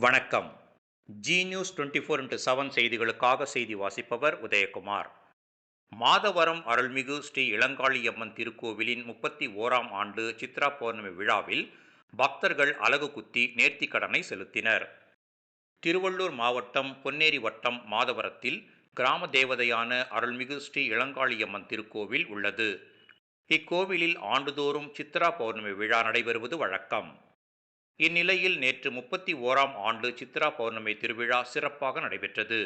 வணக்கம். G news 24x7 செய்திகளுக்காக செய்தி வாசிப்பவர் உதயகுமார். மாதவரம் அருள்மிகு ஸ்ரீ இளங்காளியம்மன் திருக்கோவிலின் 31ஆம் ஆண்டு சித்ரா பௌர்ணமி விழாவில் பக்தர்கள் அலகு குத்தி நேர்த்திக்கடனை செலுத்தினர். திருவள்ளூர் மாவட்டம் பொன்னேரி வட்டம் மாதவரத்தில் கிராம தேவதையான அருள்மிகு ஸ்ரீ இளங்காளியம்மன் திருக்கோவில் உள்ளது. இக்கோவிலில் ஆண்டுதோறும் சித்ரா பௌர்ணமி விழா நடைபெறுவது வழக்கம். இந்நிலையில் நேற்று 31ஆம் ஆண்டு சித்ரா பௌர்ணமி திருவிழா சிறப்பாக நடைபெற்றது.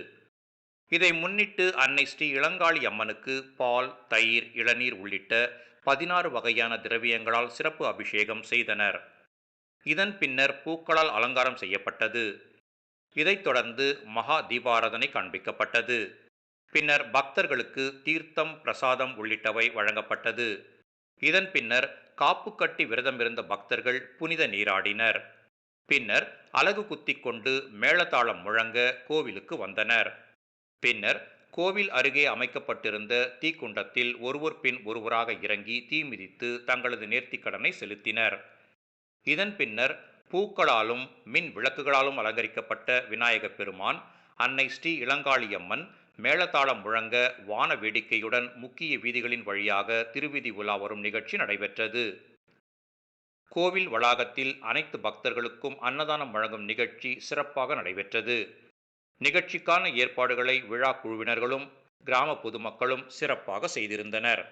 இதை முன்னிட்டு அன்னை ஸ்ரீ இளங்காளி அம்மனுக்கு பால், தயிர், இளநீர் உள்ளிட்ட 16 வகையான திரவியங்களால் சிறப்பு அபிஷேகம் செய்தனர். இதன் பின்னர் பூக்களால் அலங்காரம் செய்யப்பட்டது. இதைத் தொடர்ந்து மகா தீபாராதனை காண்பிக்கப்பட்டது. பின்னர் பக்தர்களுக்கு தீர்த்தம், பிரசாதம் உள்ளிட்டவை வழங்கப்பட்டது. இதன் பின்னர் காப்பு கட்டி விரதமிருந்த பக்தர்கள் புனித நீராடினர். பின்னர் அலகு குத்திக் கொண்டு மேளதாளம் முழங்க கோவிலுக்கு வந்தனர். பின்னர் கோவில் அருகே அமைக்கப்பட்டிருந்த தீக்குண்டத்தில் ஒருவர் பின் ஒருவராக இறங்கி தீ மிதித்து தங்களது நேர்த்திக்கடனை செலுத்தினர். இதன் பின்னர் பூக்களாலும் மின் விளக்குகளாலும் அலங்கரிக்கப்பட்ட விநாயக பெருமான், அன்னை ஸ்ரீ இளங்காளியம்மன் மேளதாளம் முழங்க வான வேடிக்கையுடன் முக்கிய வீதிகளின் வழியாக திருவீதி உலா வரும் நிகழ்ச்சி நடைபெற்றது. கோவில் வளாகத்தில் அனைத்து பக்தர்களுக்கும் அன்னதானம் வழங்கும் நிகழ்ச்சி சிறப்பாக நடைபெற்றது. நிகழ்ச்சிக்கான ஏற்பாடுகளை விழா குழுவினர்களும் கிராம பொதுமக்களும் சிறப்பாக செய்திருந்தனர்.